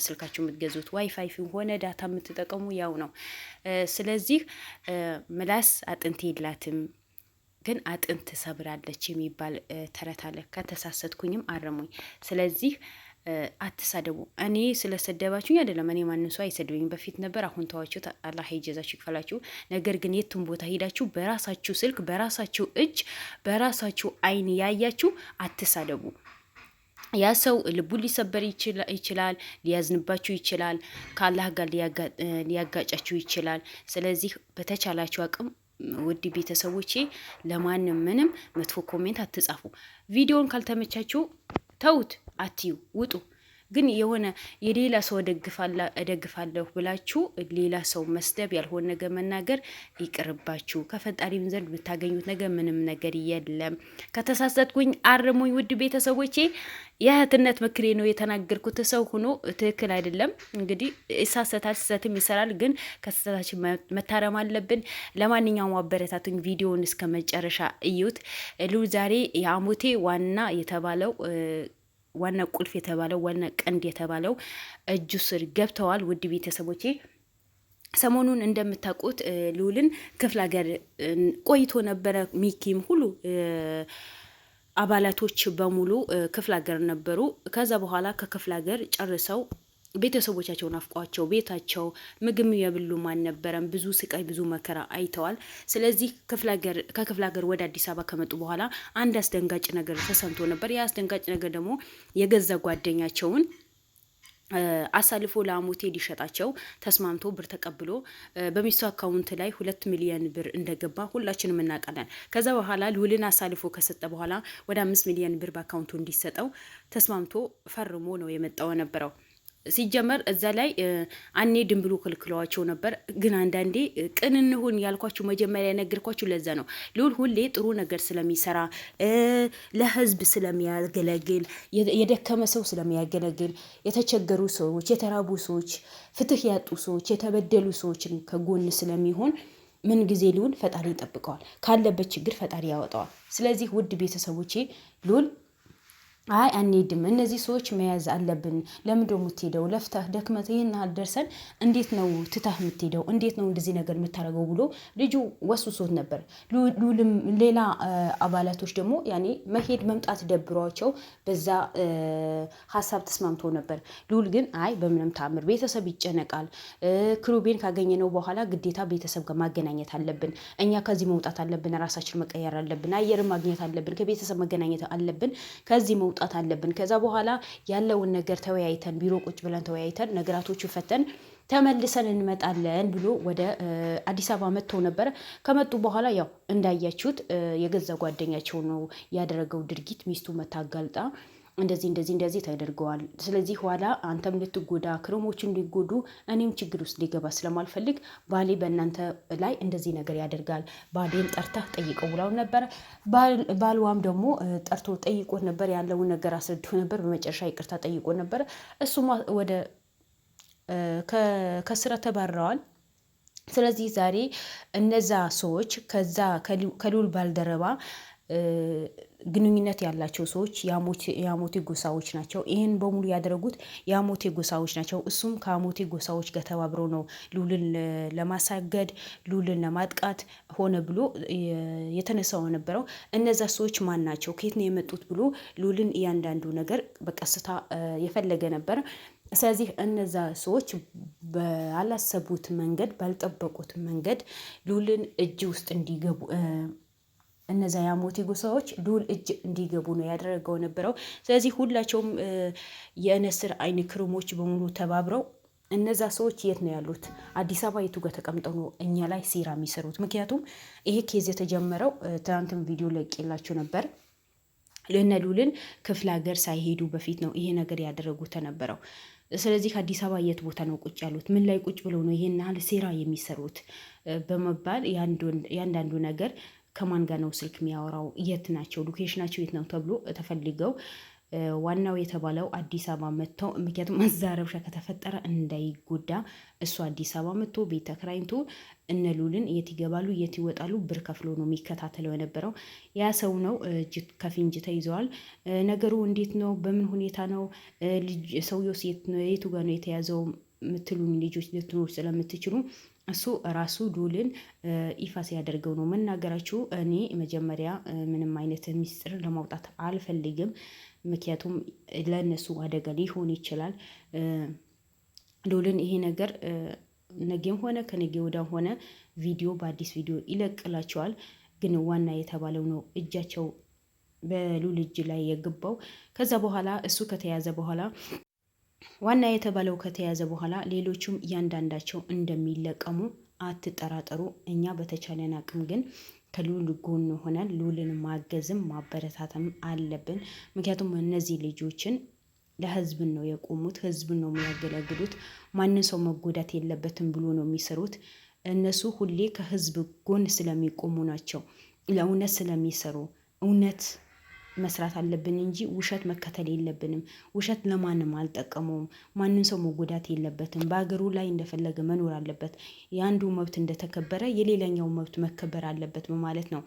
ስልካችሁ የምትገዙት ዋይፋይ ሆነ ዳታ የምትጠቀሙ ያው ነው። ስለዚህ ምላስ አጥንት የላትም ግን አጥንት ሰብራለች የሚባል ተረት አለ። ከተሳሰትኩኝም አረሙኝ። ስለዚህ አትሳደቡ። እኔ ስለሰደባችሁኝ አይደለም። እኔ ማንም ሰው አይሰድበኝ። በፊት ነበር፣ አሁን ተዋችሁ። አላህ ይጀዛችሁ ይክፈላችሁ። ነገር ግን የትም ቦታ ሄዳችሁ በራሳችሁ ስልክ፣ በራሳችሁ እጅ፣ በራሳችሁ አይን ያያችሁ አትሳደቡ። ያ ሰው ልቡ ሊሰበር ይችላል፣ ሊያዝንባችሁ ይችላል፣ ከአላህ ጋር ሊያጋጫችሁ ይችላል። ስለዚህ በተቻላችሁ አቅም ውድ ቤተሰቦቼ ለማንም ምንም መጥፎ ኮሜንት አትጻፉ። ቪዲዮን ካልተመቻችሁ ተውት፣ አትዩ፣ ውጡ። ግን የሆነ የሌላ ሰው እደግፋለሁ ብላችሁ ሌላ ሰው መስደብ፣ ያልሆነ ነገር መናገር ይቅርባችሁ። ከፈጣሪም ዘንድ ብታገኙት ነገር ምንም ነገር የለም። ከተሳሳትኩኝ አርሙኝ ውድ ቤተሰቦቼ። የእህትነት ምክሬ ነው የተናገርኩት። ሰው ሆኖ ትክክል አይደለም እንግዲህ ይሳሰታል፣ ስህተትም ይሰራል። ግን ከስህተታችን መታረም አለብን። ለማንኛውም አበረታቱኝ፣ ቪዲዮውን እስከ መጨረሻ እዩት። ዛሬ የአሞቴ ዋና ቁልፍ የተባለው ዋና ቀንድ የተባለው እጁ ስር ገብተዋል። ውድ ቤተሰቦቼ ሰሞኑን እንደምታውቁት ልዑልን ክፍለ ሀገር ቆይቶ ነበረ። ሚኪም ሁሉ አባላቶች በሙሉ ክፍለ ሀገር ነበሩ። ከዛ በኋላ ከክፍለ ሀገር ጨርሰው ቤተሰቦቻቸውን አፍቋቸው ቤታቸው ምግብ የብሉ አልነበረም። ብዙ ስቃይ ብዙ መከራ አይተዋል። ስለዚህ ከክፍለ ሀገር ወደ አዲስ አበባ ከመጡ በኋላ አንድ አስደንጋጭ ነገር ተሰምቶ ነበር። ያ አስደንጋጭ ነገር ደግሞ የገዛ ጓደኛቸውን አሳልፎ ለአሞቴ ሊሸጣቸው ተስማምቶ ብር ተቀብሎ በሚስቱ አካውንት ላይ 2 ሚሊዮን ብር እንደገባ ሁላችንም እናውቃለን። ከዛ በኋላ ልዑልን አሳልፎ ከሰጠ በኋላ ወደ 5 ሚሊዮን ብር በአካውንቱ እንዲሰጠው ተስማምቶ ፈርሞ ነው የመጣው ነበረው። ሲጀመር እዛ ላይ አንሄድም ብሎ ከልክለዋቸው ነበር። ግን አንዳንዴ ቅን እንሁን ያልኳችሁ መጀመሪያ የነገርኳችሁ ለዛ ነው። ልዑል ሁሌ ጥሩ ነገር ስለሚሰራ፣ ለህዝብ ስለሚያገለግል፣ የደከመ ሰው ስለሚያገለግል፣ የተቸገሩ ሰዎች፣ የተራቡ ሰዎች፣ ፍትህ ያጡ ሰዎች፣ የተበደሉ ሰዎችን ከጎን ስለሚሆን ምን ጊዜ ልዑል ፈጣሪ ይጠብቀዋል። ካለበት ችግር ፈጣሪ ያወጣዋል። ስለዚህ ውድ ቤተሰቦቼ ልዑል አይ አንሄድም፣ እነዚህ ሰዎች መያዝ አለብን። ለምንድነው የምትሄደው? ለፍተህ ደክመህ ይሄን ደርሰን እንዴት ነው ትታህ የምትሄደው? እንዴት ነው እንደዚህ ነገር የምታደርገው ብሎ ልጁ ወስውሶት ነበር። ልዑልም ሌላ አባላቶች ደግሞ ያኔ መሄድ መምጣት ደብሯቸው በዛ ሀሳብ ተስማምቶ ነበር። ልዑል ግን አይ በምንም ታምር ቤተሰብ ይጨነቃል። ክሩቤን ካገኘነው በኋላ ግዴታ ቤተሰብ ጋር ማገናኘት አለብን። እኛ ከዚህ መውጣት አለብን። ራሳችን መቀየር አለብን። አየር ማግኘት አለብን። ከቤተሰብ መገናኘት አለብን። ከዚህ መውጣት አለብን። ከዛ በኋላ ያለውን ነገር ተወያይተን ቢሮ ቁጭ ብለን ተወያይተን ነገራቶቹ ፈተን ተመልሰን እንመጣለን ብሎ ወደ አዲስ አበባ መጥተው ነበረ። ከመጡ በኋላ ያው እንዳያችሁት የገዛ ጓደኛቸው ነው ያደረገው ድርጊት። ሚስቱ መታጋልጣ እንደዚህ ተደርገዋል። ስለዚህ ኋላ አንተም ልትጎዳ ክረሞች እንዲጎዱ እኔም ችግር ውስጥ ሊገባ ስለማልፈልግ ባሌ በእናንተ ላይ እንደዚህ ነገር ያደርጋል፣ ባሌን ጠርተህ ጠይቀው ብላው ነበረ። ባልዋም ደግሞ ጠርቶ ጠይቆት ነበር። ያለውን ነገር አስረድቶ ነበር። በመጨረሻ ይቅርታ ጠይቆት ነበር። እሱም ወደ ከስራ ተባረዋል። ስለዚህ ዛሬ እነዛ ሰዎች ከልዑል ባልደረባ ግንኙነት ያላቸው ሰዎች የአሞቴ ጎሳዎች ናቸው። ይህን በሙሉ ያደረጉት የአሞቴ ጎሳዎች ናቸው። እሱም ከአሞቴ ጎሳዎች ጋር ተባብረው ነው ልዑልን ለማሳገድ ልዑልን ለማጥቃት ሆነ ብሎ የተነሳው ነበረው። እነዛ ሰዎች ማን ናቸው? ከየት ነው የመጡት ብሎ ልዑልን እያንዳንዱ ነገር በቀስታ የፈለገ ነበር። ስለዚህ እነዛ ሰዎች ባላሰቡት መንገድ ባልጠበቁት መንገድ ልዑልን እጅ ውስጥ እንዲገቡ እነዛ የአሞቴ ጎሳዎች ልዑል እጅ እንዲገቡ ነው ያደረገው ነበረው። ስለዚህ ሁላቸውም የንስር አይን ክርሞች በሙሉ ተባብረው እነዛ ሰዎች የት ነው ያሉት? አዲስ አበባ የቱ ጋር ተቀምጠው ነው እኛ ላይ ሴራ የሚሰሩት? ምክንያቱም ይሄ ኬዝ የተጀመረው ትናንትም ቪዲዮ ለቄላችሁ ነበር። ለእነ ልዑልን ክፍለ ሀገር ሳይሄዱ በፊት ነው ይሄ ነገር ያደረጉት ተነበረው። ስለዚህ አዲስ አበባ የት ቦታ ነው ቁጭ ያሉት? ምን ላይ ቁጭ ብለው ነው ይሄን ያህል ሴራ የሚሰሩት በመባል ያንዳንዱ ነገር ከማን ጋር ነው ስልክ የሚያወራው? የት ናቸው? ሎኬሽናቸው የት ነው ተብሎ ተፈልገው ዋናው የተባለው አዲስ አበባ መጥተው ምክንያቱም እዛ ረብሻ ከተፈጠረ እንዳይጎዳ እሱ አዲስ አበባ መጥቶ ቤት ተከራይቶ እነ ሉልን የት ይገባሉ የት ይወጣሉ ብር ከፍሎ ነው የሚከታተለው የነበረው። ያ ሰው ነው ከፍንጅ ተይዘዋል። ነገሩ እንዴት ነው? በምን ሁኔታ ነው? ሰውየውስ የቱ ጋር ነው የተያዘው? የምትሉኝ ልጆች ልትኖር ስለምትችሉ እሱ ራሱ ሉልን ይፋ ሲያደርገው ነው መናገራችሁ። እኔ መጀመሪያ ምንም አይነት ሚስጥር ለማውጣት አልፈልግም። ምክንያቱም ለእነሱ አደጋ ሊሆን ይችላል። ሉልን ይሄ ነገር ነገም ሆነ ከነገ ወዲያም ሆነ ቪዲዮ በአዲስ ቪዲዮ ይለቅላቸዋል። ግን ዋና የተባለው ነው እጃቸው በሉል እጅ ላይ የገባው። ከዛ በኋላ እሱ ከተያዘ በኋላ ዋና የተባለው ከተያዘ በኋላ ሌሎቹም እያንዳንዳቸው እንደሚለቀሙ አትጠራጠሩ። እኛ በተቻለን አቅም ግን ከሉል ጎን ሆነን ሉልን ማገዝም ማበረታተም አለብን። ምክንያቱም እነዚህ ልጆችን ለህዝብን ነው የቆሙት፣ ህዝብን ነው የሚያገለግሉት። ማንን ሰው መጎዳት የለበትም ብሎ ነው የሚሰሩት። እነሱ ሁሌ ከህዝብ ጎን ስለሚቆሙ ናቸው፣ ለእውነት ስለሚሰሩ። እውነት መስራት አለብን እንጂ ውሸት መከተል የለብንም። ውሸት ለማንም አልጠቀመውም። ማንም ሰው መጎዳት የለበትም። በሀገሩ ላይ እንደፈለገ መኖር አለበት። የአንዱ መብት እንደተከበረ የሌላኛው መብት መከበር አለበት በማለት ነው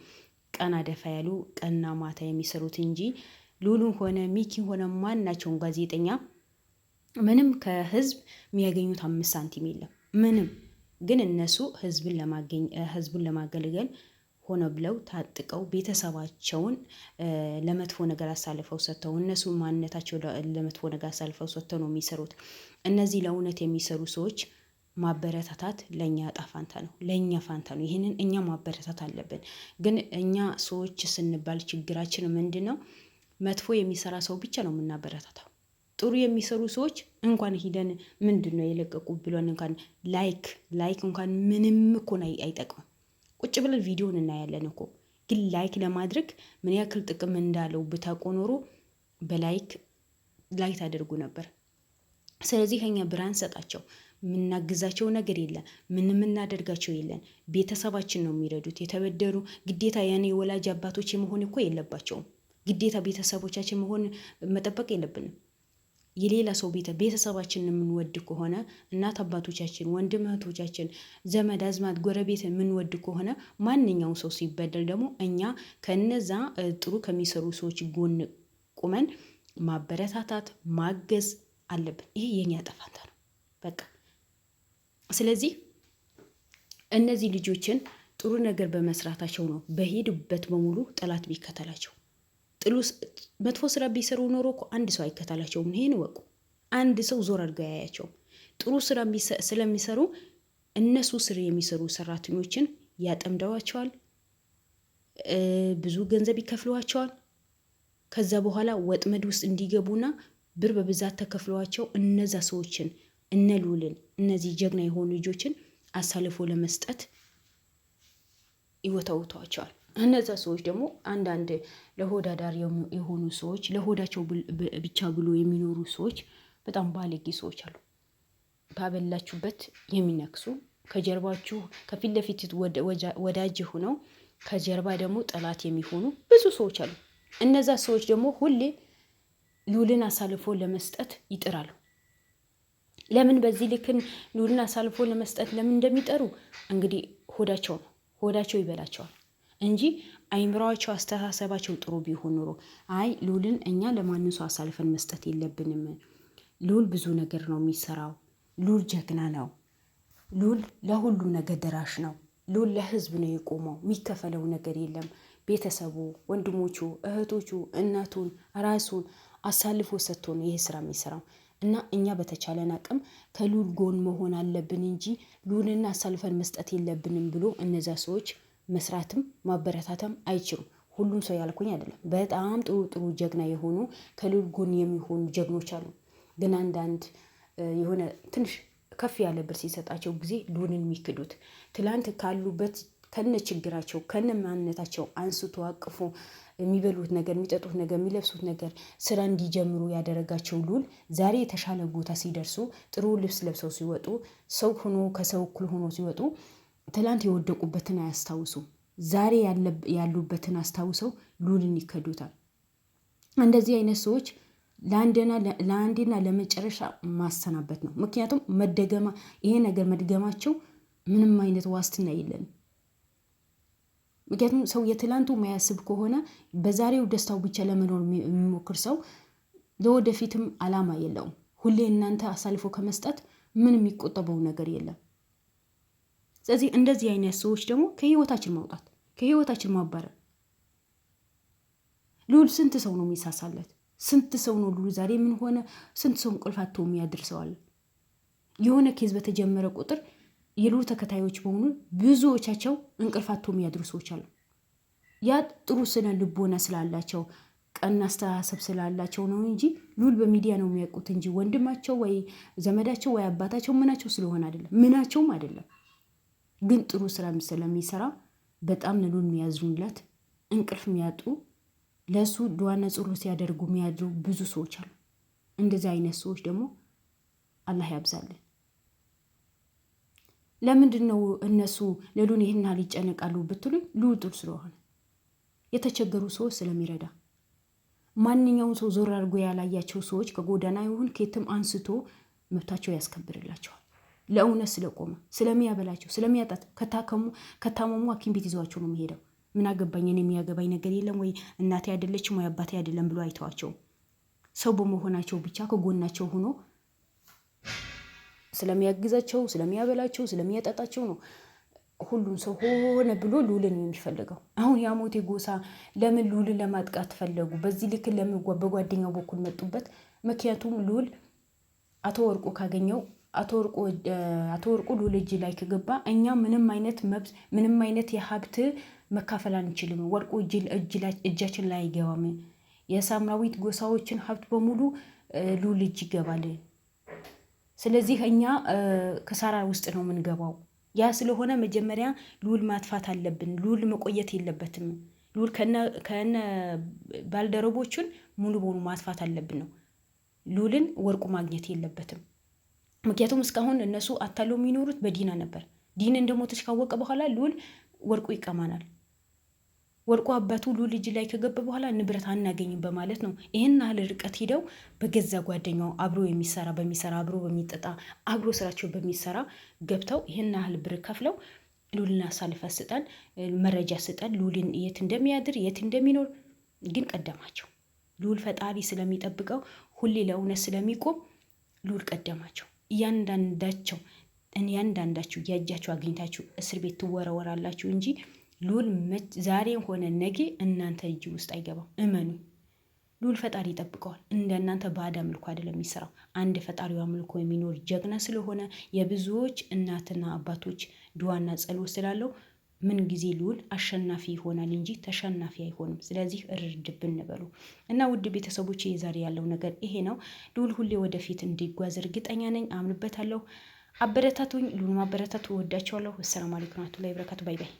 ቀና ደፋ ያሉ ቀና ማታ የሚሰሩት እንጂ ሉሉን ሆነ ሚኪ ሆነ ማናቸውን ጋዜጠኛ ምንም ከህዝብ የሚያገኙት 5 ሳንቲም የለም ምንም። ግን እነሱ ህዝቡን ለማገልገል ሆነ ብለው ታጥቀው ቤተሰባቸውን ለመጥፎ ነገር አሳልፈው ሰጥተው እነሱ ማንነታቸው ለመጥፎ ነገር አሳልፈው ሰጥተው ነው የሚሰሩት። እነዚህ ለእውነት የሚሰሩ ሰዎች ማበረታታት ለእኛ ዕጣ ፋንታ ነው፣ ለእኛ ፋንታ ነው። ይህንን እኛ ማበረታታት አለብን። ግን እኛ ሰዎች ስንባል ችግራችን ምንድን ነው? መጥፎ የሚሰራ ሰው ብቻ ነው የምናበረታታው። ጥሩ የሚሰሩ ሰዎች እንኳን ሂደን ምንድን ነው የለቀቁ ብሎን እንኳን ላይክ እንኳን ምንም እኮ አይጠቅምም። ቁጭ ብለን ቪዲዮን እናያለን እኮ፣ ግን ላይክ ለማድረግ ምን ያክል ጥቅም እንዳለው ብታውቁ ኖሮ በላይክ ታደርጉ ነበር። ስለዚህ ከኛ ብርሃን ሰጣቸው የምናግዛቸው ነገር የለን፣ ምን የምናደርጋቸው የለን። ቤተሰባችን ነው የሚረዱት። የተበደሩ ግዴታ ያኔ የወላጅ አባቶች መሆን እኮ የለባቸውም። ግዴታ ቤተሰቦቻችን መሆን መጠበቅ የለብንም። የሌላ ሰው ቤተሰባችንን የምንወድ ከሆነ እናት አባቶቻችን፣ ወንድም እህቶቻችን፣ ዘመድ አዝማት፣ ጎረቤት የምንወድ ከሆነ ማንኛውም ሰው ሲበደል ደግሞ እኛ ከነዛ ጥሩ ከሚሰሩ ሰዎች ጎን ቁመን ማበረታታት ማገዝ አለብን። ይሄ የኛ ጠፋንታ ነው በቃ። ስለዚህ እነዚህ ልጆችን ጥሩ ነገር በመስራታቸው ነው በሄዱበት በሙሉ ጠላት ቢከተላቸው። መጥፎ ስራ ቢሰሩ ኖሮ እኮ አንድ ሰው አይከተላቸውም። ይሄን ወቁ። አንድ ሰው ዞር አድርገው ያያቸውም። ጥሩ ስራ ስለሚሰሩ እነሱ ስር የሚሰሩ ሰራተኞችን ያጠምደዋቸዋል፣ ብዙ ገንዘብ ይከፍለዋቸዋል። ከዛ በኋላ ወጥመድ ውስጥ እንዲገቡና ብር በብዛት ተከፍለዋቸው እነዛ ሰዎችን እነ ሉልን እነዚህ ጀግና የሆኑ ልጆችን አሳልፎ ለመስጠት ይወተውተዋቸዋል። እነዛ ሰዎች ደግሞ አንዳንድ ለሆዳዳር የሆኑ ሰዎች፣ ለሆዳቸው ብቻ ብሎ የሚኖሩ ሰዎች፣ በጣም ባለጌ ሰዎች አሉ። ባበላችሁበት የሚነክሱ ከጀርባችሁ ከፊት ለፊት ወዳጅ ሆነው ከጀርባ ደግሞ ጠላት የሚሆኑ ብዙ ሰዎች አሉ። እነዛ ሰዎች ደግሞ ሁሌ ሉልን አሳልፎ ለመስጠት ይጥራሉ። ለምን በዚህ ልክን ሉልን አሳልፎ ለመስጠት ለምን እንደሚጠሩ እንግዲህ ሆዳቸው ነው፣ ሆዳቸው ይበላቸዋል እንጂ አይምሯቸው አስተሳሰባቸው ጥሩ ቢሆን ኖሮ አይ ሉልን እኛ ለማንም ሰው አሳልፈን መስጠት የለብንም። ሉል ብዙ ነገር ነው የሚሰራው። ሉል ጀግና ነው። ሉል ለሁሉ ነገር ደራሽ ነው። ሉል ለህዝብ ነው የቆመው። የሚከፈለው ነገር የለም። ቤተሰቡ፣ ወንድሞቹ፣ እህቶቹ፣ እናቱን፣ ራሱን አሳልፎ ሰጥቶ ነው ይህ ስራ የሚሰራው። እና እኛ በተቻለን አቅም ከሉል ጎን መሆን አለብን እንጂ ሉልን አሳልፈን መስጠት የለብንም ብሎ እነዛ ሰዎች መስራትም ማበረታተም አይችሉም። ሁሉም ሰው ያልኩኝ አይደለም። በጣም ጥሩ ጥሩ ጀግና የሆኑ ከሉል ጎን የሚሆኑ ጀግኖች አሉ። ግን አንዳንድ የሆነ ትንሽ ከፍ ያለ ብር ሲሰጣቸው ጊዜ ሉልን የሚክዱት ትላንት ካሉበት ከነ ችግራቸው ከነ ማንነታቸው አንስቶ አቅፎ የሚበሉት ነገር፣ የሚጠጡት ነገር፣ የሚለብሱት ነገር ስራ እንዲጀምሩ ያደረጋቸው ሉል ዛሬ የተሻለ ቦታ ሲደርሱ ጥሩ ልብስ ለብሰው ሲወጡ ሰው ሆኖ ከሰው እኩል ሆኖ ሲወጡ ትላንት የወደቁበትን አያስታውሱ። ዛሬ ያሉበትን አስታውሰው ሉልን ይከዱታል። እንደዚህ አይነት ሰዎች ለአንዴና ለመጨረሻ ማሰናበት ነው። ምክንያቱም ይሄ ነገር መድገማቸው ምንም አይነት ዋስትና የለንም። ምክንያቱም ሰው የትላንቱ ማያስብ ከሆነ በዛሬው ደስታው ብቻ ለመኖር የሚሞክር ሰው ለወደፊትም አላማ የለውም። ሁሌ እናንተ አሳልፎ ከመስጠት ምን የሚቆጠበው ነገር የለም። ስለዚህ እንደዚህ አይነት ሰዎች ደግሞ ከህይወታችን ማውጣት፣ ከህይወታችን ማባረር። ልዑል ስንት ሰው ነው የሚሳሳለት? ስንት ሰው ነው ልዑል ዛሬ ምን ሆነ? ስንት ሰው እንቅልፍ አጥቶ የሚያደርሰዋል? የሆነ ኬዝ በተጀመረ ቁጥር የልዑል ተከታዮች በሆኑ ብዙዎቻቸው እንቅልፍ አጥቶ የሚያድሩ ሰዎች አሉ። ያ ጥሩ ስነ ልቦና ስላላቸው ቀና አስተሳሰብ ስላላቸው ነው እንጂ ልዑል በሚዲያ ነው የሚያውቁት እንጂ ወንድማቸው ወይ ዘመዳቸው ወይ አባታቸው ምናቸው ስለሆነ አይደለም፣ ምናቸውም አይደለም። ግን ጥሩ ስራ ስለሚሰራ በጣም ለልዑል የሚያዝኑለት፣ እንቅልፍ የሚያጡ፣ ለሱ ዱዓና ጸሎት ሲያደርጉ የሚያድሩ ብዙ ሰዎች አሉ። እንደዚህ አይነት ሰዎች ደግሞ አላህ ያብዛልን። ለምንድን ነው እነሱ ለልዑል ይህን ያህል ይጨነቃሉ ብትሉኝ፣ ልዑል ጥሩ ስለሆነ፣ የተቸገሩ ሰዎች ስለሚረዳ፣ ማንኛውም ሰው ዞር አድርጎ ያላያቸው ሰዎች ከጎዳና ይሁን ከየትም አንስቶ መብታቸው ያስከብርላቸዋል። ለእውነት ስለቆመ፣ ስለሚያበላቸው፣ ስለሚያጣት፣ ከታመሙ ሐኪም ቤት ይዘዋቸው ነው የሚሄደው። ምን አገባኝ እኔ የሚያገባኝ ነገር የለም ወይ እናቴ አይደለችም ወይ አባቴ አይደለም ብሎ አይተዋቸውም። ሰው በመሆናቸው ብቻ ከጎናቸው ሆኖ ስለሚያግዛቸው፣ ስለሚያበላቸው፣ ስለሚያጠጣቸው ነው ሁሉም ሰው ሆነ ብሎ ልዑልን የሚፈልገው። አሁን የአሞቴ ጎሳ ለምን ልዑልን ለማጥቃት ፈለጉ? በዚህ ልክ ለምን በጓደኛው በኩል መጡበት? ምክንያቱም ልዑል አቶ ወርቁ ካገኘው አቶ ወርቁ ልዑል እጅ ላይ ከገባ እኛ ምንም አይነት መብት ምንም አይነት የሀብት መካፈል አንችልም። ወርቁ እጃችን ላይ አይገባም። የሳምራዊት ጎሳዎችን ሀብት በሙሉ ልዑል እጅ ይገባል። ስለዚህ እኛ ከሳራ ውስጥ ነው የምንገባው። ያ ስለሆነ መጀመሪያ ልዑል ማጥፋት አለብን። ልዑል መቆየት የለበትም። ልዑል ከነ ባልደረቦቹን ሙሉ በሙሉ ማጥፋት አለብን ነው። ልዑልን ወርቁ ማግኘት የለበትም። ምክንያቱም እስካሁን እነሱ አታለው የሚኖሩት በዲና ነበር። ዲና እንደሞተች ካወቀ በኋላ ልዑል ወርቁ ይቀማናል፣ ወርቁ አባቱ ልዑል እጅ ላይ ከገባ በኋላ ንብረት አናገኝም በማለት ነው ይህን ያህል ርቀት ሂደው በገዛ ጓደኛው አብሮ በሚሰራ አብሮ በሚጠጣ አብሮ ስራቸው በሚሰራ ገብተው ይህን ያህል ብር ከፍለው ልዑልን አሳልፈ ስጠን፣ መረጃ ስጠን፣ ልዑልን የት እንደሚያድር የት እንደሚኖር። ግን ቀደማቸው። ልዑል ፈጣሪ ስለሚጠብቀው ሁሌ ለእውነት ስለሚቆም ልዑል ቀደማቸው። እያንዳንዳችሁ የእጃችሁ አግኝታችሁ እስር ቤት ትወረወራላችሁ እንጂ ልዑል ዛሬ ሆነ ነገ እናንተ እጅ ውስጥ አይገባም። እመኑ። ልዑል ፈጣሪ ይጠብቀዋል። እንደ እናንተ ባዕድ አምልኮ አይደለም የሚሰራው። አንድ ፈጣሪው አምልኮ የሚኖር ጀግና ስለሆነ የብዙዎች እናትና አባቶች ድዋና ጸሎት ስላለው ምን ጊዜ ልዑል አሸናፊ ይሆናል እንጂ ተሸናፊ አይሆንም። ስለዚህ እርድብን በሉ እና ውድ ቤተሰቦች የዛሬ ያለው ነገር ይሄ ነው። ልዑል ሁሌ ወደፊት እንዲጓዝ እርግጠኛ ነኝ፣ አምንበታለሁ። አበረታቱኝ። ልዑል ማበረታቱ ወዳቸዋለሁ። አሰላሙ አለይኩም ወራህመቱላሂ ወበረካቱ። ባይ ባይ።